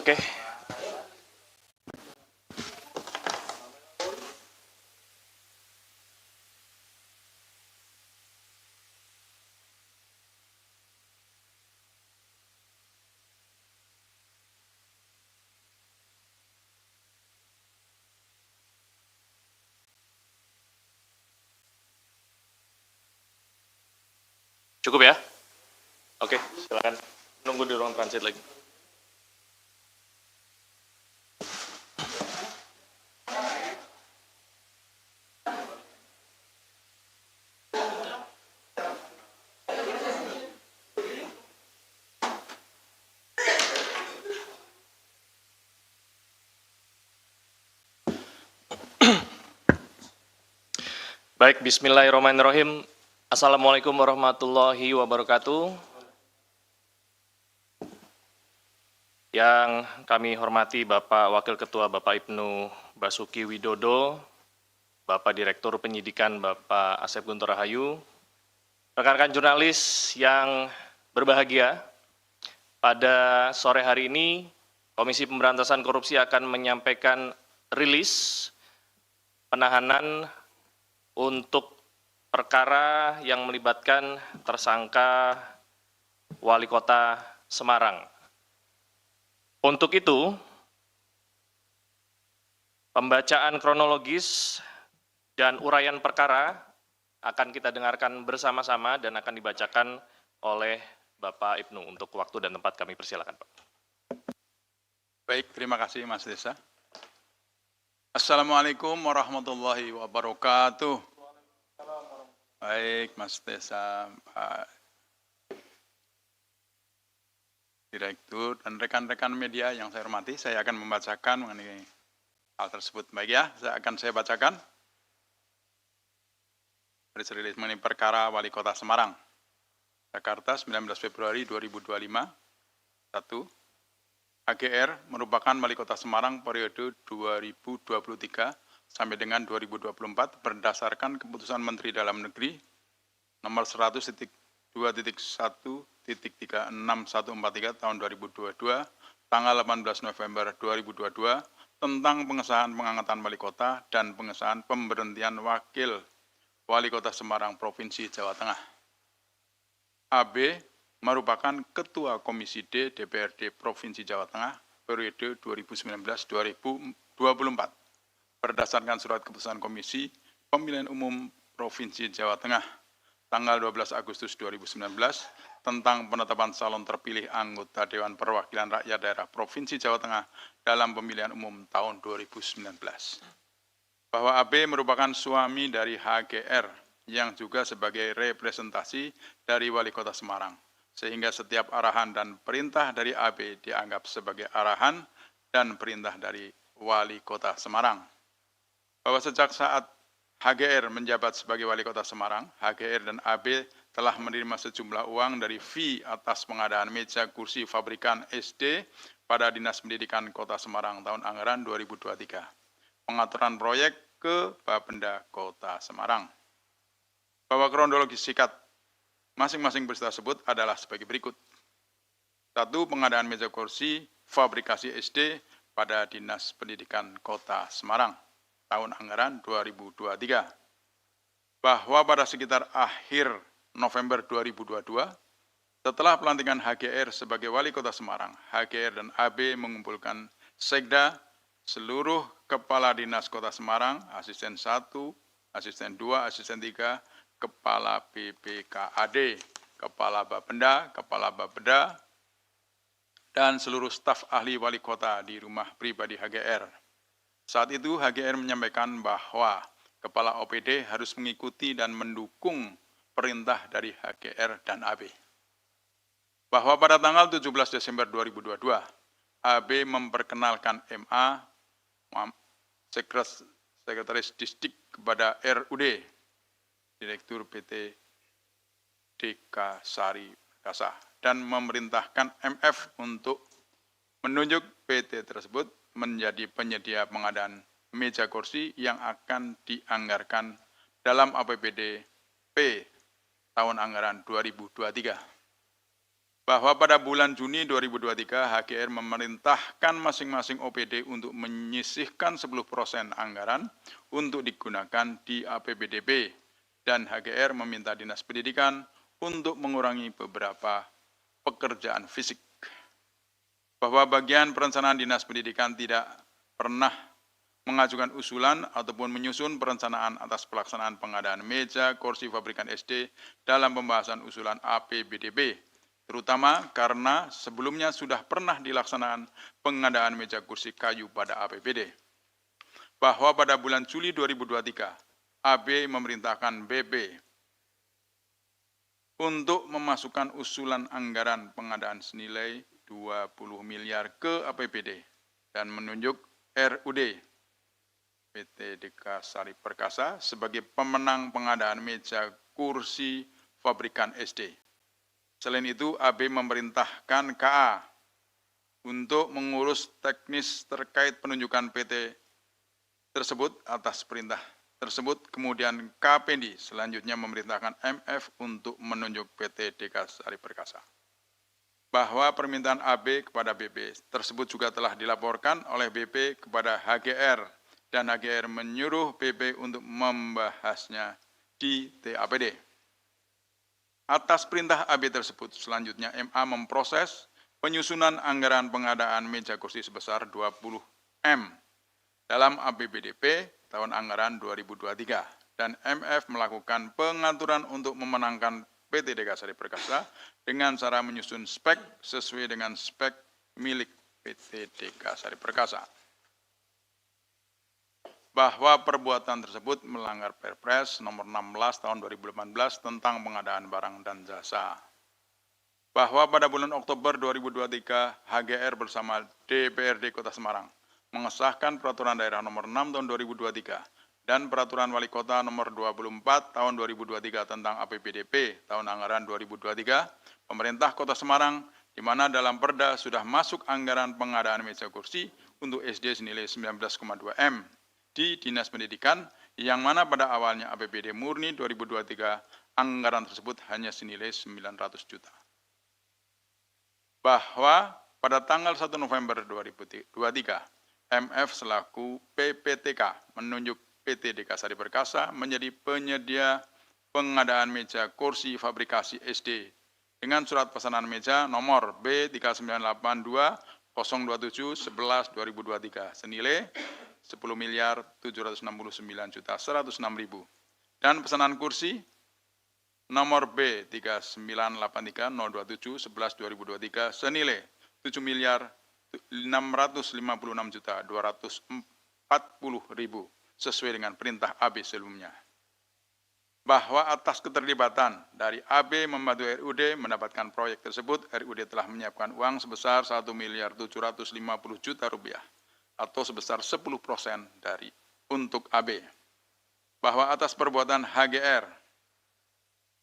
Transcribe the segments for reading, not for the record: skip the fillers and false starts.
Oke. Cukup ya? Oke, silakan. Nunggu di ruang transit lagi. Baik, bismillahirrahmanirrahim. Assalamualaikum warahmatullahi wabarakatuh. Yang kami hormati Bapak Wakil Ketua Bapak Ibnu Basuki Widodo, Bapak Direktur Penyidikan Bapak Asep Guntur Rahayu, rekan-rekan jurnalis yang berbahagia, pada sore hari ini Komisi Pemberantasan Korupsi akan menyampaikan rilis penahanan untuk perkara yang melibatkan tersangka Wali Kota Semarang. Untuk itu, pembacaan kronologis dan uraian perkara akan kita dengarkan bersama-sama dan akan dibacakan oleh Bapak Ibnu. Untuk waktu dan tempat kami persilakan, Pak. Baik, terima kasih Mas Desa. Assalamualaikum warahmatullahi wabarakatuh. Baik, Mas Desa, Pak Direktur, dan rekan-rekan media yang saya hormati, saya akan membacakan mengenai hal tersebut. Baik ya, saya bacakan. Rilis mengenai perkara Wali Kota Semarang. Jakarta, 19 Februari 2025. 1. HGR merupakan Wali Kota Semarang periode 2023 sampai dengan 2024 berdasarkan Keputusan Menteri Dalam Negeri nomor 100.2.1.36143 tahun 2022 tanggal 18 November 2022 tentang pengesahan pengangkatan wali kota dan pengesahan pemberhentian wakil Wali Kota Semarang Provinsi Jawa Tengah. AB merupakan Ketua Komisi D DPRD Provinsi Jawa Tengah periode 2019-2024 berdasarkan surat keputusan Komisi Pemilihan Umum Provinsi Jawa Tengah tanggal 12 Agustus 2019 tentang penetapan calon terpilih anggota Dewan Perwakilan Rakyat Daerah Provinsi Jawa Tengah dalam pemilihan umum tahun 2019. Bahwa AB merupakan suami dari HGR yang juga sebagai representasi dari Wali Kota Semarang, sehingga setiap arahan dan perintah dari AB dianggap sebagai arahan dan perintah dari Wali Kota Semarang. Bahwa sejak saat HGR menjabat sebagai Wali Kota Semarang, HGR dan AB telah menerima sejumlah uang dari fee atas pengadaan meja kursi pabrikan SD pada Dinas Pendidikan Kota Semarang tahun anggaran 2023. Pengaturan proyek ke Bapenda Kota Semarang. Bahwa kronologi singkat masing-masing peristiwa tersebut adalah sebagai berikut. 1. Pengadaan meja kursi fabrikasi SD pada Dinas Pendidikan Kota Semarang tahun anggaran 2023. Bahwa pada sekitar akhir November 2022, setelah pelantikan HGR sebagai Wali Kota Semarang, HGR dan AB mengumpulkan sekda seluruh Kepala Dinas Kota Semarang, Asisten 1, Asisten 2, Asisten 3, Kepala BPKAD, Kepala Bapenda, dan seluruh staf ahli wali kota di rumah pribadi HGR. Saat itu HGR menyampaikan bahwa Kepala OPD harus mengikuti dan mendukung perintah dari HGR dan AB. Bahwa pada tanggal 17 Desember 2022, AB memperkenalkan MA, Sekretaris Distrik kepada RUD, Direktur PT DK Sari Perkasa, dan memerintahkan MF untuk menunjuk PT tersebut menjadi penyedia pengadaan meja kursi yang akan dianggarkan dalam APBD P tahun anggaran 2023. bahwa pada bulan Juni 2023 HGR memerintahkan masing-masing OPD untuk menyisihkan 10% anggaran untuk digunakan di APBDP dan HGR meminta Dinas Pendidikan untuk mengurangi beberapa pekerjaan fisik. Bahwa bagian perencanaan Dinas Pendidikan tidak pernah mengajukan usulan ataupun menyusun perencanaan atas pelaksanaan pengadaan meja kursi pabrikan SD dalam pembahasan usulan APBDP, terutama karena sebelumnya sudah pernah dilaksanakan pengadaan meja kursi kayu pada APBD. Bahwa pada bulan Juli 2023, AB memerintahkan BP untuk memasukkan usulan anggaran pengadaan senilai 20 miliar ke APBD dan menunjuk RUD PT Deka Sari Perkasa sebagai pemenang pengadaan meja kursi pabrikan SD. Selain itu, AB memerintahkan KA untuk mengurus teknis terkait penunjukan PT tersebut atas perintah tersebut. Kemudian KPD selanjutnya memerintahkan MF untuk menunjuk PT Deka Sari Perkasa. Bahwa permintaan AB kepada BP tersebut juga telah dilaporkan oleh BP kepada HGR dan HGR menyuruh BP untuk membahasnya di TAPD. Atas perintah AB tersebut, selanjutnya MA memproses penyusunan anggaran pengadaan meja kursi sebesar 20 M dalam APBDP tahun anggaran 2023 dan MF melakukan pengaturan untuk memenangkan PT Deka Sari Perkasa dengan cara menyusun spek sesuai dengan spek milik PT Deka Sari Perkasa. Bahwa perbuatan tersebut melanggar Perpres nomor 16 tahun 2018 tentang pengadaan barang dan jasa. Bahwa pada bulan Oktober 2023 HGR bersama DPRD Kota Semarang mengesahkan Peraturan Daerah nomor 6 tahun 2023 dan Peraturan Wali Kota nomor 24 tahun 2023 tentang APBDP tahun anggaran 2023, pemerintah Kota Semarang, di mana dalam Perda sudah masuk anggaran pengadaan meja kursi untuk SD senilai 19,2 M di Dinas Pendidikan, yang mana pada awalnya APBD murni 2023 anggaran tersebut hanya senilai 900 juta. Bahwa pada tanggal 1 November 2023, MF selaku PPTK menunjuk PT Deka Sari Perkasa menjadi penyedia pengadaan meja kursi fabrikasi SD dengan surat pesanan meja nomor B3982 027 11 2023 senilai 10 miliar 769 juta 106 ribu dan pesanan kursi nomor B3983 027 11 2023 senilai 7 miliar 656 juta 240 ribu sesuai dengan perintah AB sebelumnya. Bahwa atas keterlibatan dari AB membantu RUD mendapatkan proyek tersebut, RUD telah menyiapkan uang sebesar 1 miliar 750 juta rupiah atau sebesar 10% dari untuk AB. Bahwa atas perbuatan HGR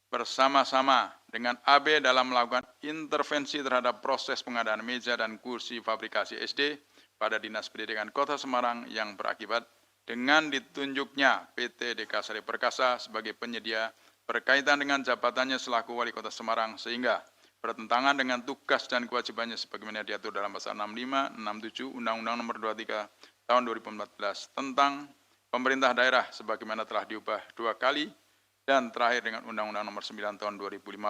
bersama-sama dengan AB dalam melakukan intervensi terhadap proses pengadaan meja dan kursi fabrikasi SD pada Dinas Pendidikan Kota Semarang yang berakibat dengan ditunjuknya PT Deka Sari Perkasa sebagai penyedia berkaitan dengan jabatannya selaku Wali Kota Semarang sehingga bertentangan dengan tugas dan kewajibannya sebagaimana diatur dalam pasal 65, 67 Undang-Undang Nomor 23 Tahun 2014 tentang pemerintah daerah sebagaimana telah diubah 2 kali dan terakhir dengan Undang-Undang Nomor 9 Tahun 2015.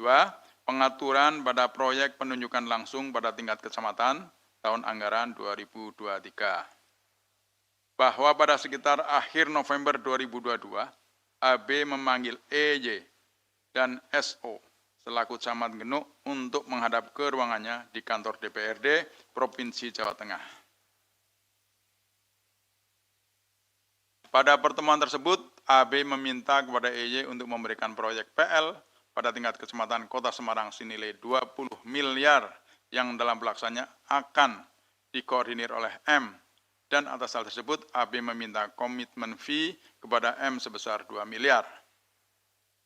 2. Pengaturan pada proyek penunjukan langsung pada tingkat kecamatan tahun anggaran 2023. Bahwa pada sekitar akhir November 2022, AB memanggil EY dan SO selaku Camat Genuk untuk menghadap ke ruangannya di kantor DPRD Provinsi Jawa Tengah. Pada pertemuan tersebut, AB meminta kepada EY untuk memberikan proyek PL pada tingkat kecamatan Kota Semarang senilai 20 miliar yang dalam pelaksananya akan dikoordinir oleh M. Dan atas hal tersebut, AB meminta komitmen fee kepada M sebesar 2 miliar.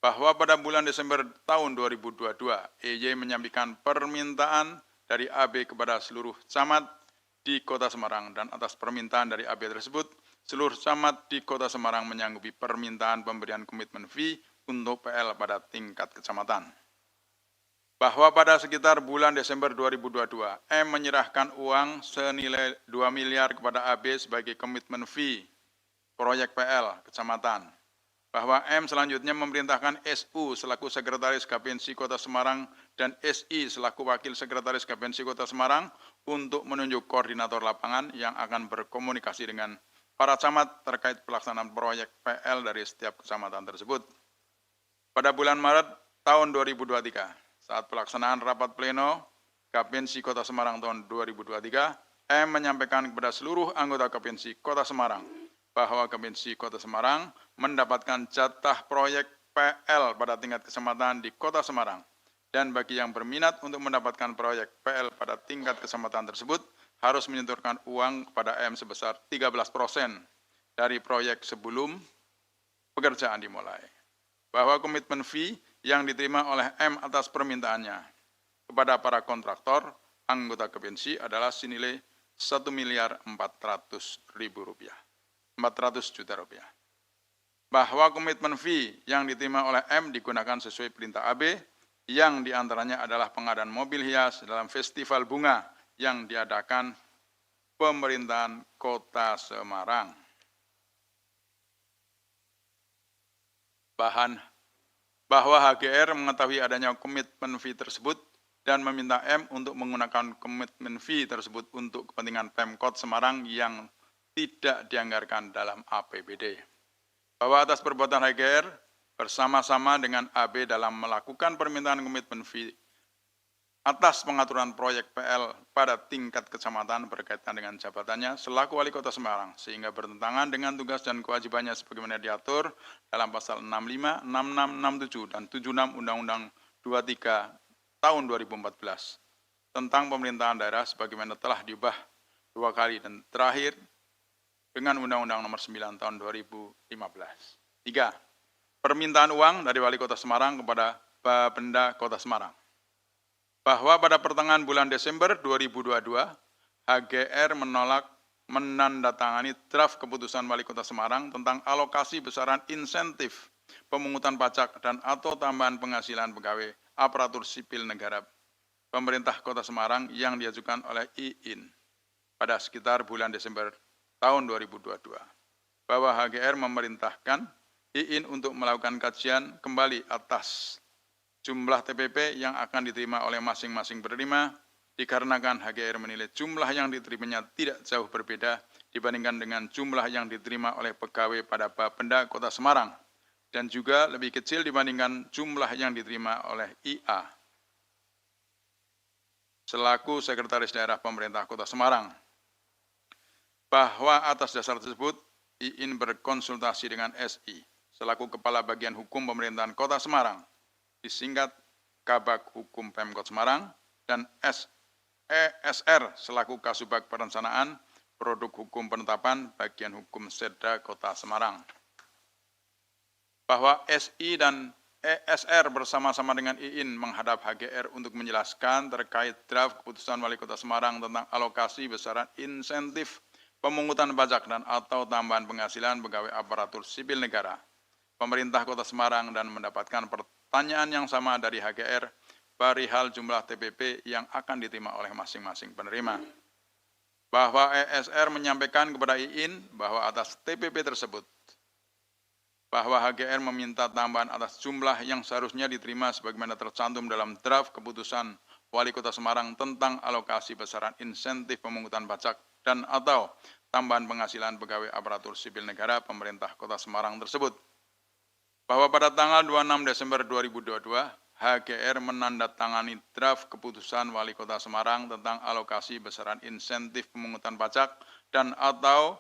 Bahwa pada bulan Desember tahun 2022, EY menyampaikan permintaan dari AB kepada seluruh camat di Kota Semarang dan atas permintaan dari AB tersebut, seluruh camat di Kota Semarang menyanggupi permintaan pemberian komitmen fee untuk PL pada tingkat kecamatan. bahwa pada sekitar bulan Desember 2022, M menyerahkan uang senilai 2 miliar kepada AB sebagai komitmen fee proyek PL kecamatan. Bahwa M selanjutnya memerintahkan SU selaku Sekretaris Kapinsi Kota Semarang dan SI selaku Wakil Sekretaris Kapinsi Kota Semarang untuk menunjuk koordinator lapangan yang akan berkomunikasi dengan para camat terkait pelaksanaan proyek PL dari setiap kecamatan tersebut. Pada bulan Maret tahun 2023, saat pelaksanaan rapat pleno Kapinsi Kota Semarang tahun 2023, M menyampaikan kepada seluruh anggota Kapinsi Kota Semarang bahwa Kapinsi Kota Semarang mendapatkan jatah proyek PL pada tingkat kecamatan di Kota Semarang. Dan bagi yang berminat untuk mendapatkan proyek PL pada tingkat kecamatan tersebut, harus menyetorkan uang kepada M sebesar 13% dari proyek sebelum pekerjaan dimulai. Bahwa komitmen fee yang diterima oleh M atas permintaannya kepada para kontraktor anggota Kapinsi adalah senilai Rp1.400.000. 400 juta rupiah. Bahwa komitmen fee yang diterima oleh M digunakan sesuai perintah AB yang diantaranya adalah pengadaan mobil hias dalam festival bunga yang diadakan pemerintahan Kota Semarang. Bahwa HGR mengetahui adanya komitmen fee tersebut dan meminta M untuk menggunakan komitmen fee tersebut untuk kepentingan Pemkot Semarang yang tidak dianggarkan dalam APBD. Bahwa atas perbuatan HGR bersama-sama dengan AB dalam melakukan permintaan komitmen fee atas pengaturan proyek PL pada tingkat kecamatan berkaitan dengan jabatannya selaku Wali Kota Semarang, sehingga bertentangan dengan tugas dan kewajibannya sebagaimana diatur dalam pasal 65, 66, 67, dan 76 Undang-Undang 23 tahun 2014 tentang pemerintahan daerah sebagaimana telah diubah 2 kali dan terakhir dengan Undang-Undang Nomor 9 Tahun 2015. 3. Permintaan uang dari Wali Kota Semarang kepada Bapenda Kota Semarang. Bahwa pada pertengahan bulan Desember 2022, HGR menandatangani draft keputusan Wali Kota Semarang tentang alokasi besaran insentif pemungutan pajak dan atau tambahan penghasilan pegawai aparatur sipil negara pemerintah Kota Semarang yang diajukan oleh IIN pada sekitar bulan Desember tahun 2022, bahwa HGR memerintahkan IIN untuk melakukan kajian kembali atas jumlah TPP yang akan diterima oleh masing-masing penerima, dikarenakan HGR menilai jumlah yang diterimanya tidak jauh berbeda dibandingkan dengan jumlah yang diterima oleh pegawai pada Bapenda Kota Semarang, dan juga lebih kecil dibandingkan jumlah yang diterima oleh IA selaku Sekretaris Daerah Pemerintah Kota Semarang. Bahwa atas dasar tersebut, IIN berkonsultasi dengan SI selaku Kepala Bagian Hukum Pemerintahan Kota Semarang, disingkat Kabag Hukum Pemkot Semarang, dan ESR selaku Kasubag Perencanaan Produk Hukum Penetapan Bagian Hukum Sedda Kota Semarang. Bahwa SI dan ESR bersama-sama dengan IIN menghadap HGR untuk menjelaskan terkait draft keputusan Wali Kota Semarang tentang alokasi besaran insentif pemungutan pajak dan atau tambahan penghasilan pegawai aparatur sipil negara pemerintah Kota Semarang dan mendapatkan pertanyaan yang sama dari HGR perihal jumlah TPP yang akan diterima oleh masing-masing penerima. Bahwa ESR menyampaikan kepada IIN bahwa atas TPP tersebut, bahwa HGR meminta tambahan atas jumlah yang seharusnya diterima sebagaimana tercantum dalam draft keputusan Wali Kota Semarang tentang alokasi besaran insentif pemungutan pajak dan atau tambahan penghasilan pegawai aparatur sipil negara pemerintah Kota Semarang tersebut. Bahwa pada tanggal 26 Desember 2022, HGR menandatangani draft keputusan Wali Kota Semarang tentang alokasi besaran insentif pemungutan pajak dan atau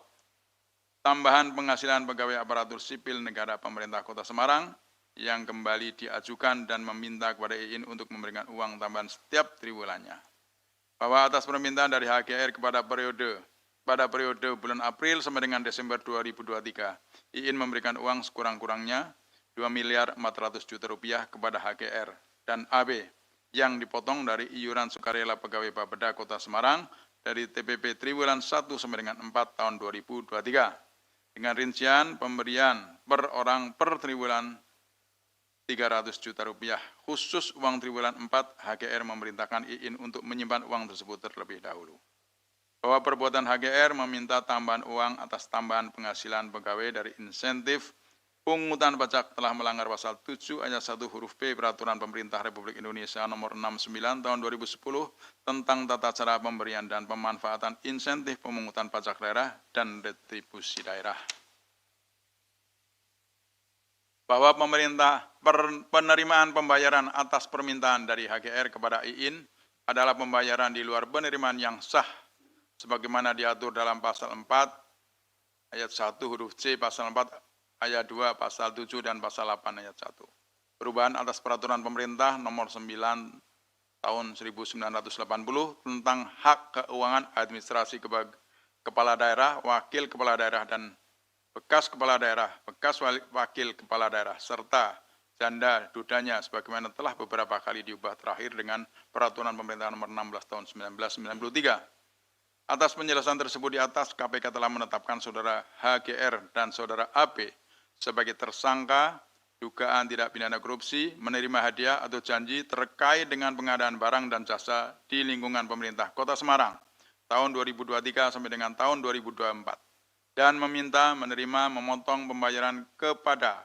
tambahan penghasilan pegawai aparatur sipil negara pemerintah Kota Semarang yang kembali diajukan dan meminta kepada IIN untuk memberikan uang tambahan setiap triwulannya. Bahwa atas permintaan dari HGR pada periode bulan April sampai dengan Desember 2023, IIN memberikan uang sekurang-kurangnya Rp2.400.000.000 kepada HGR dan AB yang dipotong dari iuran sukarela pegawai Bapeda Kota Semarang dari TPP triwulan 1 sampai dengan 4 tahun 2023 dengan rincian pemberian per orang per triwulan 300 juta rupiah. Khusus uang triwulan 4, HGR memerintahkan IIN untuk menyimpan uang tersebut terlebih dahulu. Bahwa perbuatan HGR meminta tambahan uang atas tambahan penghasilan pegawai dari insentif pungutan pajak telah melanggar pasal 7 ayat 1 huruf B Peraturan Pemerintah Republik Indonesia nomor 69 tahun 2010 tentang tata cara pemberian dan pemanfaatan insentif pemungutan pajak daerah dan retribusi daerah. Bahwa penerimaan pembayaran atas permintaan dari HGR kepada IIN adalah pembayaran di luar penerimaan yang sah sebagaimana diatur dalam pasal 4 ayat 1 huruf C, pasal 4 ayat 2, pasal 7 dan pasal 8 ayat 1. Perubahan atas peraturan pemerintah nomor 9 tahun 1980 tentang hak keuangan administrasi kepala daerah, wakil kepala daerah dan bekas kepala daerah, bekas wakil kepala daerah, serta janda dudanya sebagaimana telah beberapa kali diubah terakhir dengan peraturan pemerintah nomor 16 tahun 1993. Atas penjelasan tersebut di atas, KPK telah menetapkan saudara HGR dan saudara AP sebagai tersangka dugaan tidak pidana korupsi, menerima hadiah atau janji terkait dengan pengadaan barang dan jasa di lingkungan pemerintah Kota Semarang tahun 2023 sampai dengan tahun 2024 dan meminta menerima memotong pembayaran kepada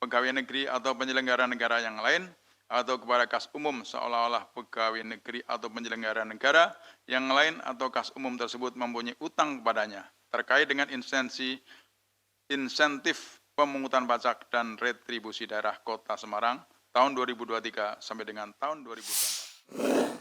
pegawai negeri atau penyelenggara negara yang lain atau kepada kas umum seolah-olah pegawai negeri atau penyelenggara negara yang lain atau kas umum tersebut mempunyai utang kepadanya terkait dengan insentif pemungutan pajak dan retribusi daerah Kota Semarang tahun 2023 sampai dengan tahun 2024.